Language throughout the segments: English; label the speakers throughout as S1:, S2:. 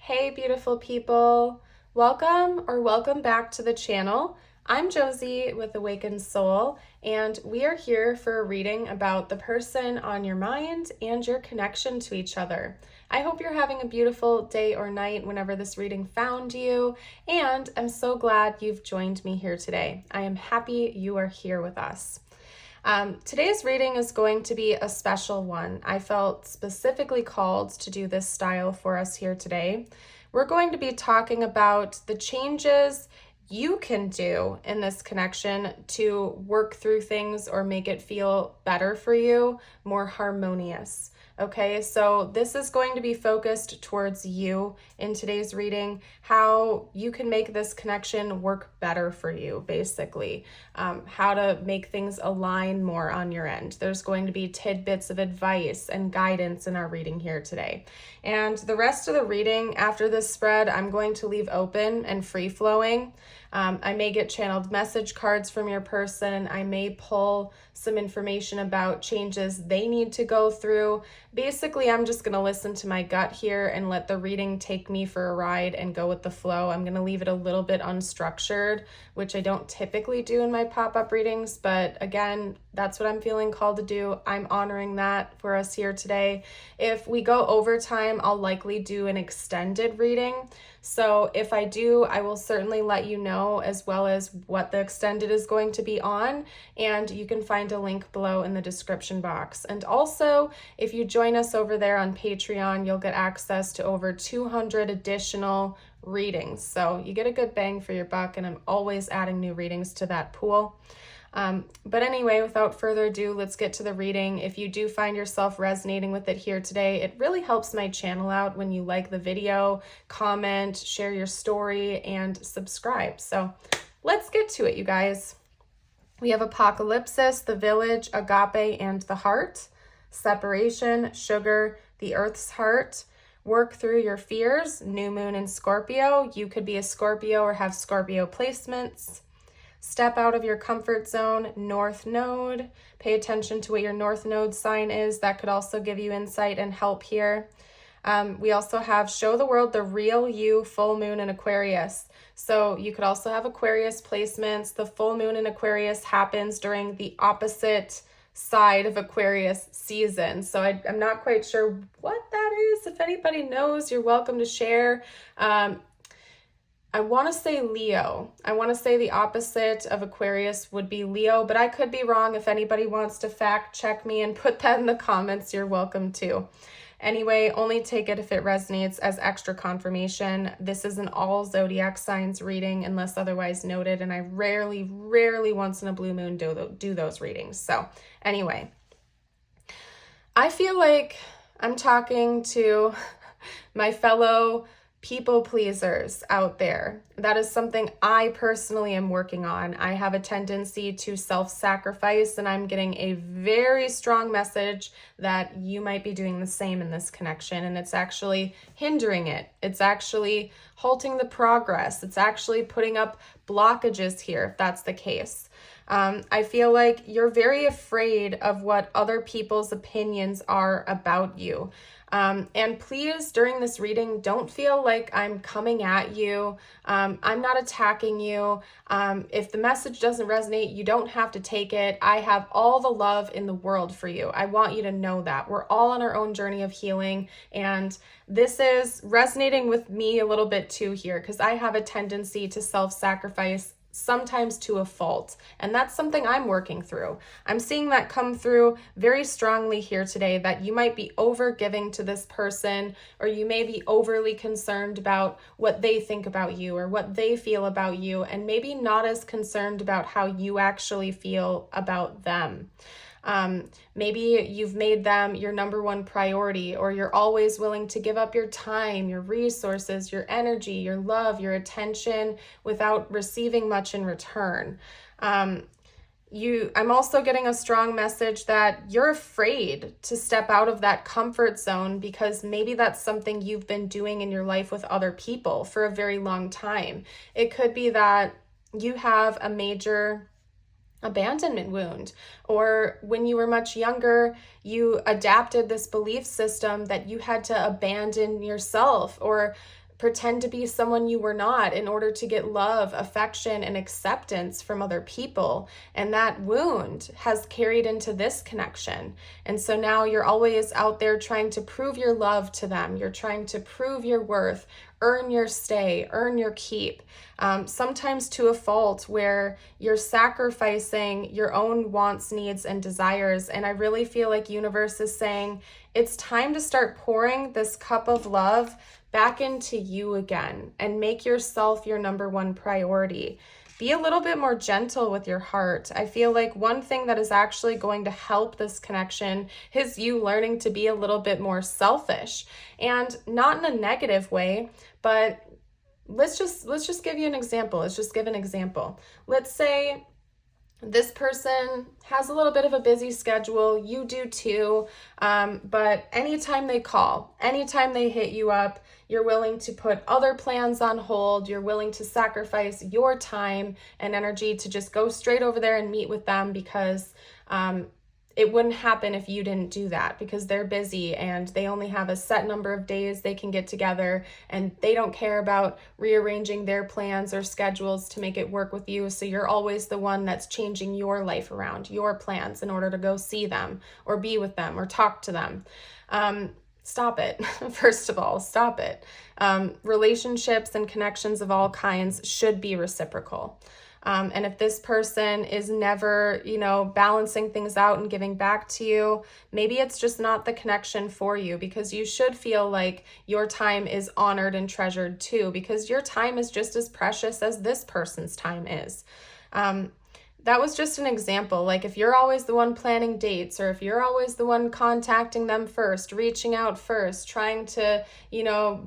S1: Hey beautiful people, welcome back to the channel. I'm Josie with Awakened Soul, and we are here for a reading about the person on your mind and your connection to each other. I hope you're having a beautiful day or night whenever this reading found you, and I'm so glad you've joined me here today. I am happy you are here with us. Today's reading is going to be a special one. I felt specifically called to do this style for us here today. We're going to be talking about the changes you can do in this connection to work through things or make it feel better for you, more harmonious. Okay, so this is going to be focused towards you in today's reading, how you can make this connection work better for you, basically, how to make things align more on your end. There's going to be tidbits of advice and guidance in our reading here today. And the rest of the reading after this spread, I'm going to leave open and free-flowing. I may get channeled message cards from your person. I may pull some information about changes they need to go through. Basically, I'm just going to listen to my gut here and let the reading take me for a ride and go with the flow. I'm going to leave it a little bit unstructured, which I don't typically do in my pop-up readings, but again, that's what I'm feeling called to do. I'm honoring that for us here today. If we go over time, I'll likely do an extended reading. So if I do, I will certainly let you know, as well as what the extended is going to be on, and you can find a link below in the description box. And also, if you join us over there on Patreon, you'll get access to over 200 additional readings. So you get a good bang for your buck, and I'm always adding new readings to that pool. But anyway, without further ado, let's get to the reading. If you do find yourself resonating with it here today, it really helps my channel out when you like the video, comment, share your story, and subscribe. So let's get to it, you guys. We have Apocalypsis, the Village, Agape, and the Heart. Separation, Sugar, the Earth's Heart. Work through your fears, New Moon in Scorpio. You could be a Scorpio or have Scorpio placements. Step out of your comfort zone, North Node. Pay attention to what your North Node sign is. That could also give you insight and help here. We also have Show the World the Real You, Full Moon in Aquarius. So you could also have Aquarius placements. The full moon in Aquarius happens during the opposite side of Aquarius season. So I'm not quite sure what that is. If anybody knows, you're welcome to share. I want to say Leo. I want to say the opposite of Aquarius would be Leo, but I could be wrong. If anybody wants to fact check me and put that in the comments, you're welcome to. Anyway, only take it if it resonates as extra confirmation. This is an all zodiac signs reading unless otherwise noted, and I rarely once in a blue moon do those readings. So anyway, I feel like I'm talking to my fellow people pleasers out there. That is something I personally am working on. I have a tendency to self-sacrifice, and I'm getting a very strong message that you might be doing the same in this connection, and it's actually hindering it. It's actually halting the progress. It's actually putting up blockages here, if that's the case. I feel like you're very afraid of what other people's opinions are about you. And please, during this reading, don't feel like I'm coming at you. I'm not attacking you. If the message doesn't resonate, you don't have to take it. I have all the love in the world for you. I want you to know that. We're all on our own journey of healing, and this is resonating with me a little bit too here, because I have a tendency to self-sacrifice, sometimes to a fault, and that's something I'm working through. I'm seeing that come through very strongly here today, that you might be over giving to this person, or you may be overly concerned about what they think about you or what they feel about you, and maybe not as concerned about how you actually feel about them. Maybe you've made them your number one priority, or you're always willing to give up your time, your resources, your energy, your love, your attention without receiving much in return. I'm also getting a strong message that you're afraid to step out of that comfort zone, because maybe that's something you've been doing in your life with other people for a very long time. It could be that you have a major abandonment wound, or when you were much younger, you adapted this belief system that you had to abandon yourself, or pretend to be someone you were not in order to get love, affection, and acceptance from other people. And that wound has carried into this connection. And so now you're always out there trying to prove your love to them. You're trying to prove your worth, earn your stay, earn your keep. Sometimes to a fault where you're sacrificing your own wants, needs, and desires. And I really feel like universe is saying it's time to start pouring this cup of love back into you again and make yourself your number one priority. Be a little bit more gentle with your heart. I feel like one thing that is actually going to help this connection is you learning to be a little bit more selfish, and not in a negative way, but let's just give you an example. Let's just give an example. Let's say this person has a little bit of a busy schedule, you do too, but anytime they call, anytime they hit you up, you're willing to put other plans on hold, you're willing to sacrifice your time and energy to just go straight over there and meet with them because it wouldn't happen if you didn't do that, because they're busy and they only have a set number of days they can get together and they don't care about rearranging their plans or schedules to make it work with you. So you're always the one that's changing your life around, your plans, in order to go see them or be with them or talk to them. Stop it. First of all, stop it. Relationships and connections of all kinds should be reciprocal. And if this person is never, balancing things out and giving back to you, maybe it's just not the connection for you, because you should feel like your time is honored and treasured too, because your time is just as precious as this person's time is. That was just an example. Like if you're always the one planning dates, or if you're always the one contacting them first, reaching out first, trying to,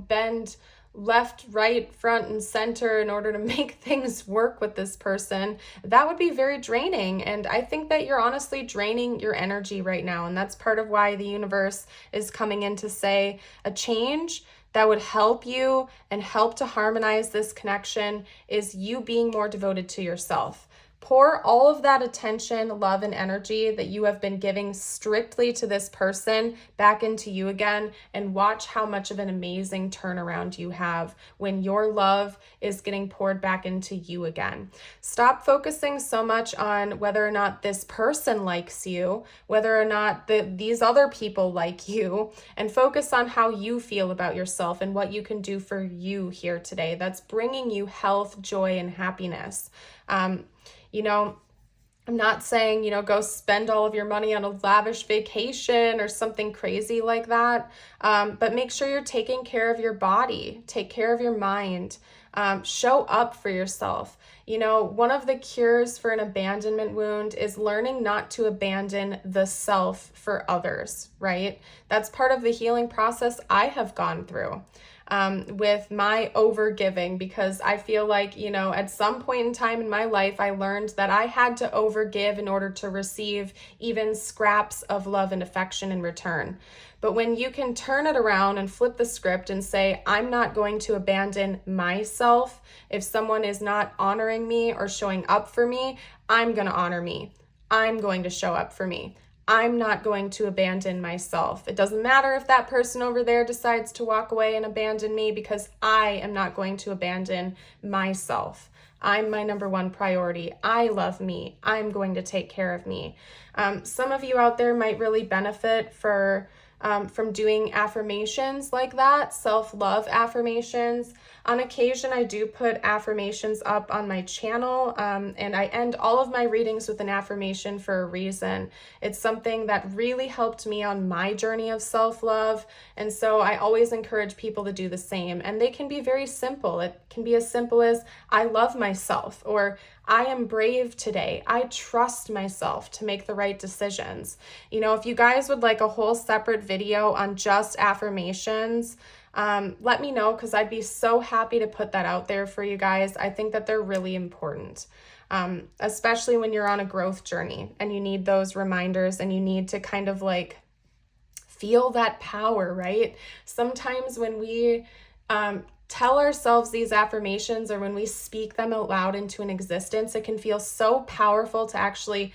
S1: bend left, right, front, and center in order to make things work with this person, that would be very draining. And I think that you're honestly draining your energy right now. And that's part of why the universe is coming in to say a change that would help you and help to harmonize this connection is you being more devoted to yourself. Pour all of that attention, love, and energy that you have been giving strictly to this person back into you again, and watch how much of an amazing turnaround you have when your love is getting poured back into you again. Stop focusing so much on whether or not this person likes you, whether or not these other people like you, and focus on how you feel about yourself and what you can do for you here today. That's bringing you health, joy, and happiness. I'm not saying, go spend all of your money on a lavish vacation or something crazy like that. But make sure you're taking care of your body, take care of your mind, show up for yourself. One of the cures for an abandonment wound is learning not to abandon the self for others, right? That's part of the healing process I have gone through. With my overgiving, because I feel like, at some point in time in my life, I learned that I had to overgive in order to receive even scraps of love and affection in return. But when you can turn it around and flip the script and say, I'm not going to abandon myself. If someone is not honoring me or showing up for me, I'm going to honor me. I'm going to show up for me. I'm not going to abandon myself. It doesn't matter if that person over there decides to walk away and abandon me, because I am not going to abandon myself. I'm my number one priority. I love me. I'm going to take care of me. Some of you out there might really benefit from doing affirmations like that, self-love affirmations. On occasion, I do put affirmations up on my channel, and I end all of my readings with an affirmation for a reason. It's something that really helped me on my journey of self-love, and so I always encourage people to do the same. And they can be very simple. It can be as simple as, I love myself, or I am brave today. I trust myself to make the right decisions. If you guys would like a whole separate video on just affirmations, let me know, because I'd be so happy to put that out there for you guys. I think that they're really important, especially when you're on a growth journey and you need those reminders and you need to kind of like feel that power, right? Sometimes when we tell ourselves these affirmations, or when we speak them out loud into an existence, it can feel so powerful to actually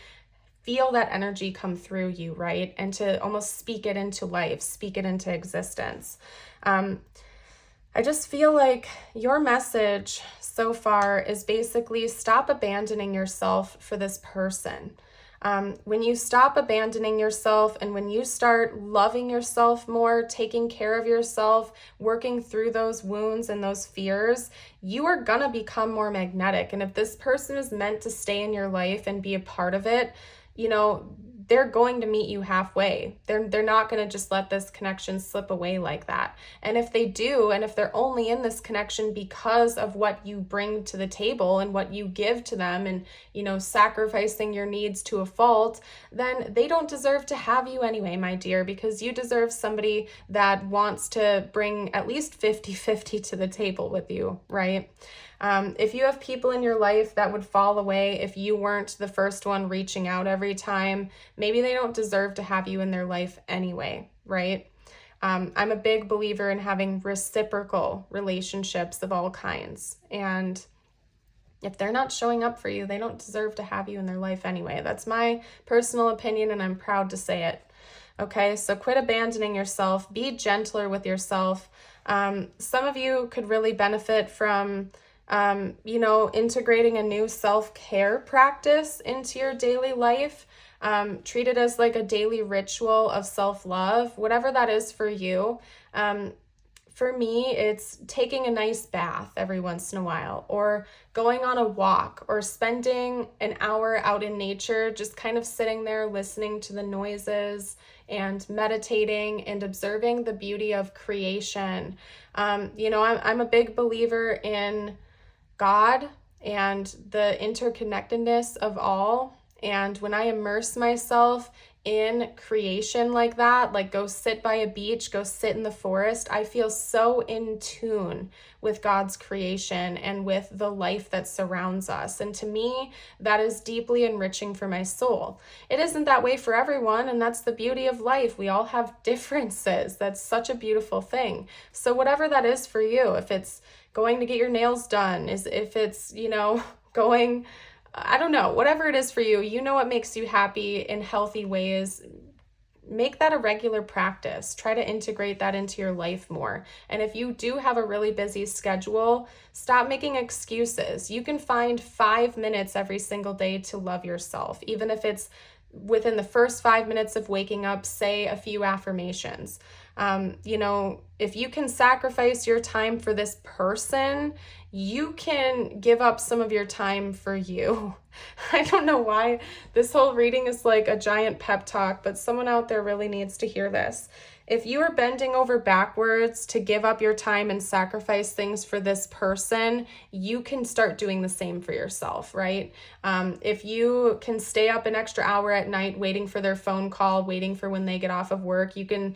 S1: feel that energy come through you, right? And to almost speak it into life, speak it into existence. I just feel like your message so far is basically stop abandoning yourself for this person. When you stop abandoning yourself and when you start loving yourself more, taking care of yourself, working through those wounds and those fears, you are going to become more magnetic. And if this person is meant to stay in your life and be a part of it, you know, they're going to meet you halfway. They're not going to just let this connection slip away like that. And if they do, and if they're only in this connection because of what you bring to the table and what you give to them and, you know, sacrificing your needs to a fault, then they don't deserve to have you anyway, my dear, because you deserve somebody that wants to bring at least 50-50 to the table with you, right? If you have people in your life that would fall away if you weren't the first one reaching out every time, maybe they don't deserve to have you in their life anyway, right? I'm a big believer in having reciprocal relationships of all kinds. And if they're not showing up for you, they don't deserve to have you in their life anyway. That's my personal opinion, and I'm proud to say it. Okay, so quit abandoning yourself. Be gentler with yourself. Some of you could really benefit from integrating a new self-care practice into your daily life. Treat it as like a daily ritual of self-love, whatever that is for you. For me, it's taking a nice bath every once in a while, or going on a walk, or spending an hour out in nature, just kind of sitting there listening to the noises and meditating and observing the beauty of creation. I'm a big believer in God and the interconnectedness of all. And when I immerse myself in creation like that, like go sit by a beach, go sit in the forest, I feel so in tune with God's creation and with the life that surrounds us. And to me, that is deeply enriching for my soul. It isn't that way for everyone, and that's the beauty of life. We all have differences. That's such a beautiful thing. So whatever that is for you, if it's going to get your nails done, if it's, going, I don't know, whatever it is for you, you know what makes you happy in healthy ways. Make that a regular practice. Try to integrate that into your life more. And if you do have a really busy schedule, stop making excuses. You can find 5 minutes every single day to love yourself, even if it's within the first 5 minutes of waking up, say a few affirmations. If you can sacrifice your time for this person, you can give up some of your time for you. I don't know why this whole reading is like a giant pep talk, but someone out there really needs to hear this. If you are bending over backwards to give up your time and sacrifice things for this person, you can start doing the same for yourself, right? If you can stay up an extra hour at night waiting for their phone call, waiting for when they get off of work, you can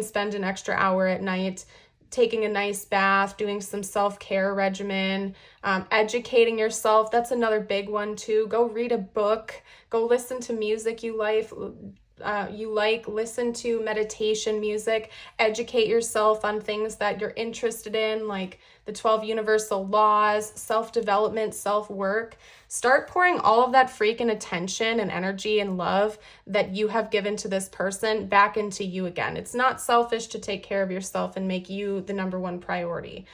S1: spend an extra hour at night taking a nice bath, doing some self-care regimen, educating yourself. That's another big one too. Go read a book, go listen to music you like, listen to meditation music, educate yourself on things that you're interested in, like the 12 universal laws, self-development, self-work. Start pouring all of that freaking attention and energy and love that you have given to this person back into you again. It's not selfish to take care of yourself and make you the number one priority.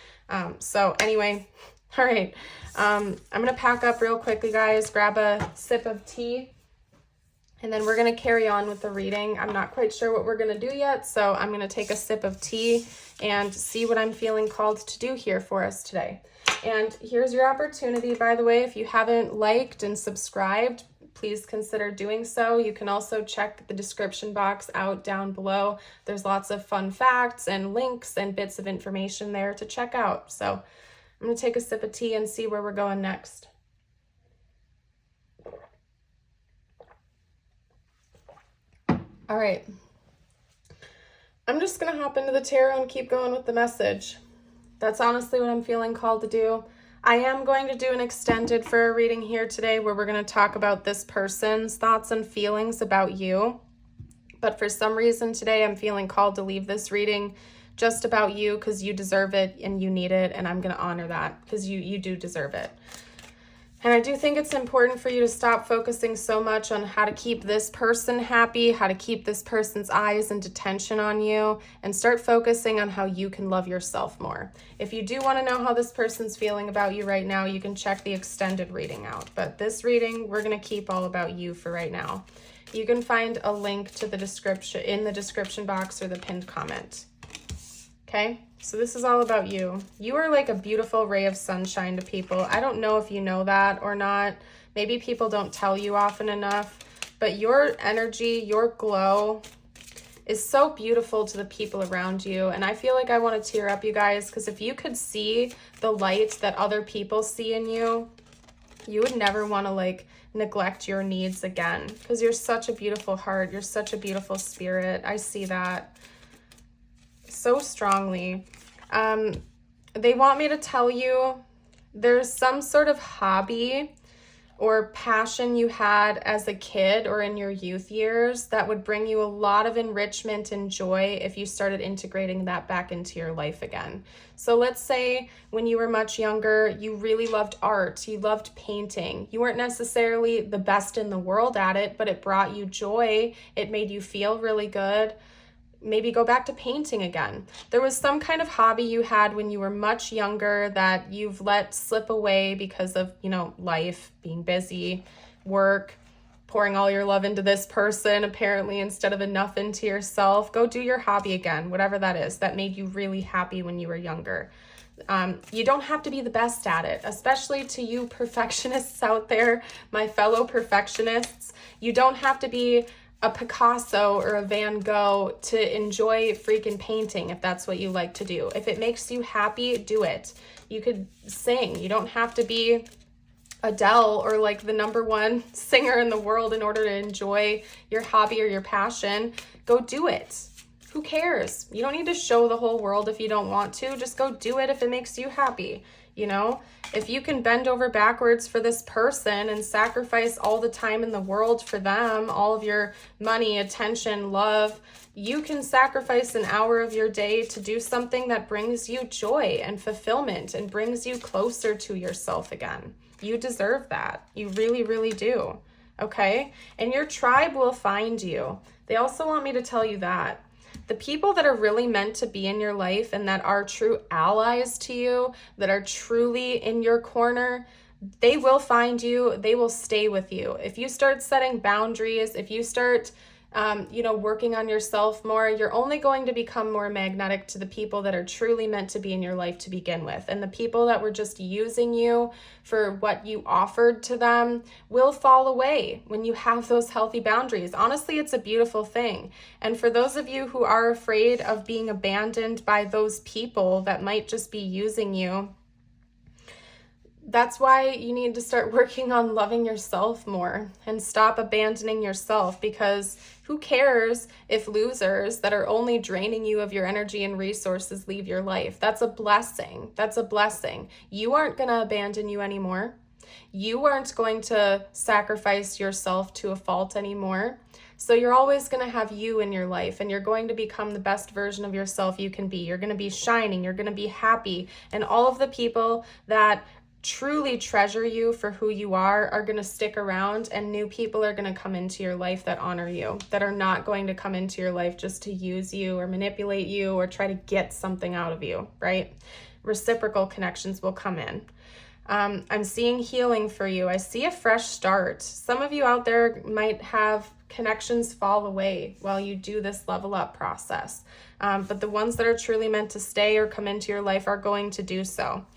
S1: So anyway, all right. I'm going to pack up real quickly, guys, grab a sip of tea, and then we're going to carry on with the reading. I'm not quite sure what we're going to do yet, so I'm going to take a sip of tea and see what I'm feeling called to do here for us today. And here's your opportunity, by the way. If you haven't liked and subscribed, please consider doing so. You can also check the description box out down below. There's lots of fun facts and links and bits of information there to check out. So I'm going to take a sip of tea and see where we're going next. All right, I'm just going to hop into the tarot and keep going with the message. That's honestly what I'm feeling called to do. I am going to do an extended for a reading here today where we're going to talk about this person's thoughts and feelings about you. But for some reason today, I'm feeling called to leave this reading just about you because you deserve it and you need it, and I'm going to honor that because you do deserve it. And I do think it's important for you to stop focusing so much on how to keep this person happy, how to keep this person's eyes and attention on you, and start focusing on how you can love yourself more. If you do want to know how this person's feeling about you right now, you can check the extended reading out. But this reading, we're going to keep all about you for right now. You can find a link to the description in the description box or the pinned comment. Okay, so this is all about you. You are like a beautiful ray of sunshine to people. I don't know if you know that or not. Maybe people don't tell you often enough, but your energy, your glow is so beautiful to the people around you. And I feel like I want to tear up, you guys, because if you could see the light that other people see in you, you would never want to like neglect your needs again, because you're such a beautiful heart. You're such a beautiful spirit. I see that so strongly. They want me to tell you there's some sort of hobby or passion you had as a kid or in your youth years that would bring you a lot of enrichment and joy if you started integrating that back into your life again. So let's say when you were much younger, you really loved art, you loved painting. You weren't necessarily the best in the world at it, but it brought you joy. It made you feel really good. Maybe go back to painting again. There was some kind of hobby you had when you were much younger that you've let slip away because of, life, being busy, work, pouring all your love into this person, apparently, instead of enough into yourself. Go do your hobby again, whatever that is, that made you really happy when you were younger. You don't have to be the best at it, especially to you perfectionists out there, my fellow perfectionists. You don't have to be a Picasso or a Van Gogh to enjoy freaking painting if that's what you like to do. If it makes you happy, do it. You could sing. You don't have to be Adele or like the #1 singer in the world in order to enjoy your hobby or your passion. Go do it. Who cares? You don't need to show the whole world if you don't want to. Just go do it if it makes you happy. If you can bend over backwards for this person and sacrifice all the time in the world for them, all of your money, attention, love, you can sacrifice an hour of your day to do something that brings you joy and fulfillment and brings you closer to yourself again. You deserve that. You really, really do. Okay? And your tribe will find you. They also want me to tell you that. The people that are really meant to be in your life and that are true allies to you, that are truly in your corner, they will find you. They will stay with you. If you start setting boundaries, if you start, working on yourself more, you're only going to become more magnetic to the people that are truly meant to be in your life to begin with. And the people that were just using you for what you offered to them will fall away when you have those healthy boundaries. Honestly, it's a beautiful thing. And for those of you who are afraid of being abandoned by those people that might just be using you, that's why you need to start working on loving yourself more and stop abandoning yourself, because who cares if losers that are only draining you of your energy and resources leave your life? That's a blessing. That's a blessing. You aren't going to abandon you anymore. You aren't going to sacrifice yourself to a fault anymore. So you're always going to have you in your life, and you're going to become the best version of yourself you can be. You're going to be shining. You're going to be happy. And all of the people that truly treasure you for who you are going to stick around, and new people are going to come into your life that honor you, that are not going to come into your life just to use you or manipulate you or try to get something out of you, right? Reciprocal connections will come in. I'm seeing healing for you. I see a fresh start. Some of you out there might have connections fall away while you do this level up process. But the ones that are truly meant to stay or come into your life are going to do so.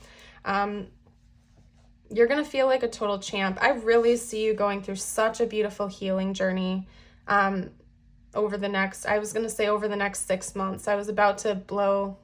S1: You're going to feel like a total champ. I really see you going through such a beautiful healing journey over the next 6 months. I was about to blow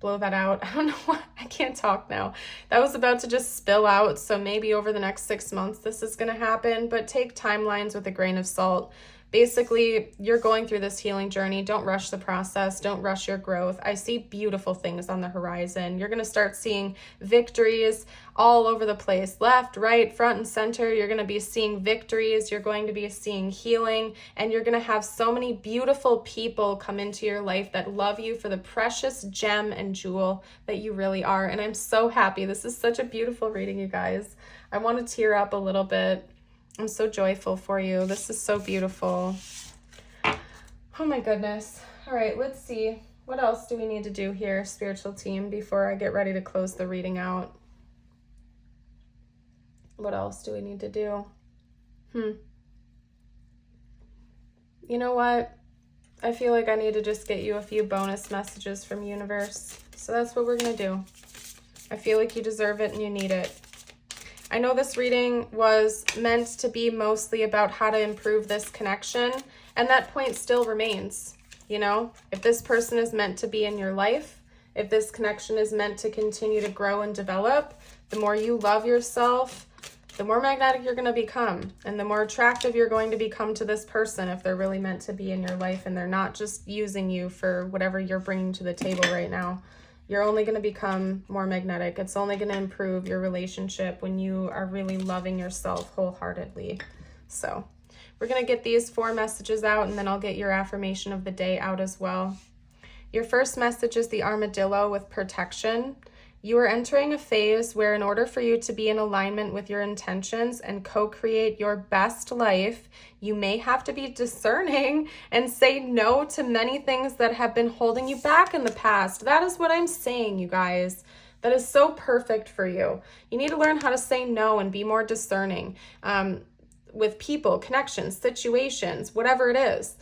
S1: that out. I don't know what, I can't talk now. That was about to just spill out. So maybe over the next 6 months, this is going to happen, but take timelines with a grain of salt, basically, you're going through this healing journey. Don't rush the process. Don't rush your growth. I see beautiful things on the horizon. You're going to start seeing victories all over the place, left, right, front, and center. You're going to be seeing victories. You're going to be seeing healing, and you're going to have so many beautiful people come into your life that love you for the precious gem and jewel that you really are. And I'm so happy. This is such a beautiful reading, you guys. I want to tear up a little bit. I'm so joyful for you. This is so beautiful. Oh my goodness. All right, let's see. What else do we need to do here, spiritual team, before I get ready to close the reading out? What else do we need to do? You know what? I feel like I need to just get you a few bonus messages from universe. So that's what we're going to do. I feel like you deserve it and you need it. I know this reading was meant to be mostly about how to improve this connection, and that point still remains. You know, if this person is meant to be in your life, if this connection is meant to continue to grow and develop, the more you love yourself, the more magnetic you're going to become, and the more attractive you're going to become to this person if they're really meant to be in your life and they're not just using you for whatever you're bringing to the table right now. You're only going to become more magnetic. It's only going to improve your relationship when you are really loving yourself wholeheartedly. So we're going to get these 4 messages out, and then I'll get your affirmation of the day out as well. Your first message is the armadillo with protection. You are entering a phase where in order for you to be in alignment with your intentions and co-create your best life, you may have to be discerning and say no to many things that have been holding you back in the past. That is what I'm saying, you guys. That is so perfect for you. You need to learn how to say no and be more discerning with people, connections, situations, whatever it is.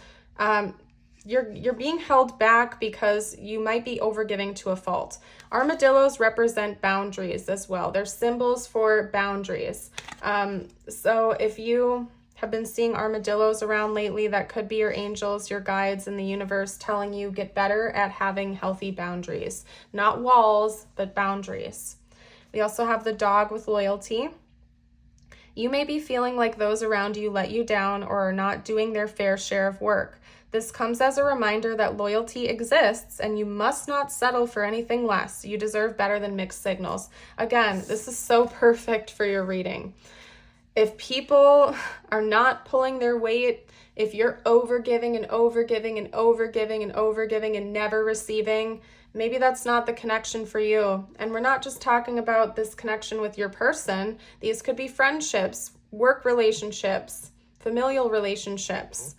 S1: You're being held back because you might be overgiving to a fault. Armadillos represent boundaries as well. They're symbols for boundaries. So if you have been seeing armadillos around lately, that could be your angels, your guides in the universe telling you get better at having healthy boundaries. Not walls, but boundaries. We also have the dog with loyalty. You may be feeling like those around you let you down or are not doing their fair share of work. This comes as a reminder that loyalty exists and you must not settle for anything less. You deserve better than mixed signals. Again, this is so perfect for your reading. If people are not pulling their weight, if you're overgiving and overgiving and overgiving and overgiving and never receiving, maybe that's not the connection for you. And we're not just talking about this connection with your person. These could be friendships, work relationships, familial relationships.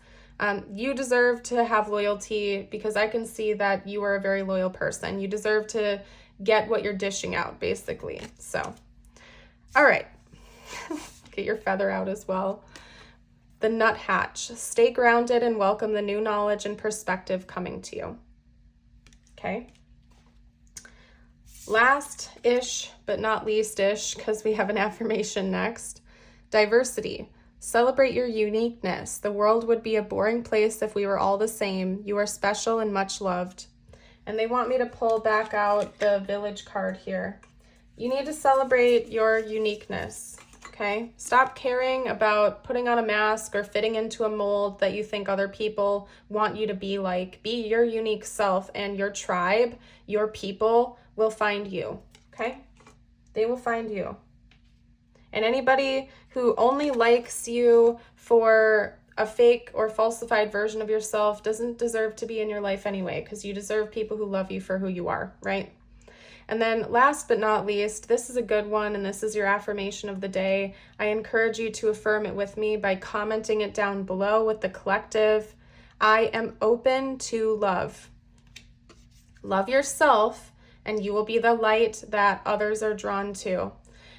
S1: You deserve to have loyalty because I can see that you are a very loyal person. You deserve to get what you're dishing out, basically. So, all right. Get your feather out as well. The nuthatch. Stay grounded and welcome the new knowledge and perspective coming to you. Okay. Last-ish, but not least-ish, because we have an affirmation next. Diversity. Celebrate your uniqueness. The world would be a boring place if we were all the same. You are special and much loved. And they want me to pull back out the village card here. You need to celebrate your uniqueness, okay? Stop caring about putting on a mask or fitting into a mold that you think other people want you to be like. Be your unique self, and your tribe, your people will find you, okay? They will find you. And anybody who only likes you for a fake or falsified version of yourself doesn't deserve to be in your life anyway, because you deserve people who love you for who you are, right? And then last but not least, this is a good one, and this is your affirmation of the day. I encourage you to affirm it with me by commenting it down below with the collective. I am open to love. Love yourself, and you will be the light that others are drawn to.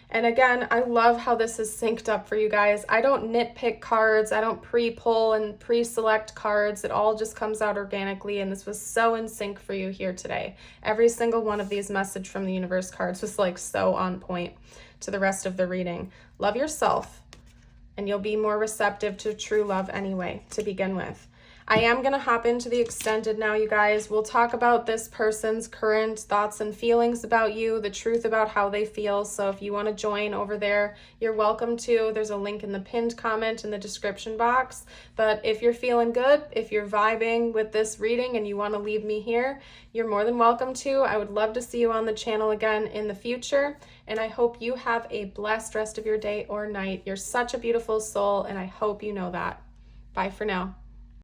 S1: And again, I love how this is synced up for you guys. I don't nitpick cards. I don't pre-pull and pre-select cards. It all just comes out organically, and this was so in sync for you here today. Every single one of these message from the universe cards was like so on point to the rest of the reading. Love yourself, and you'll be more receptive to true love anyway, to begin with. I am going to hop into the extended now, you guys. We'll talk about this person's current thoughts and feelings about you, the truth about how they feel. So if you want to join over there, you're welcome to. There's a link in the pinned comment in the description box. But if you're feeling good, if you're vibing with this reading and you want to leave me here, you're more than welcome to. I would love to see you on the channel again in the future. And I hope you have a blessed rest of your day or night. You're such a beautiful soul, and I hope you know that. Bye for now.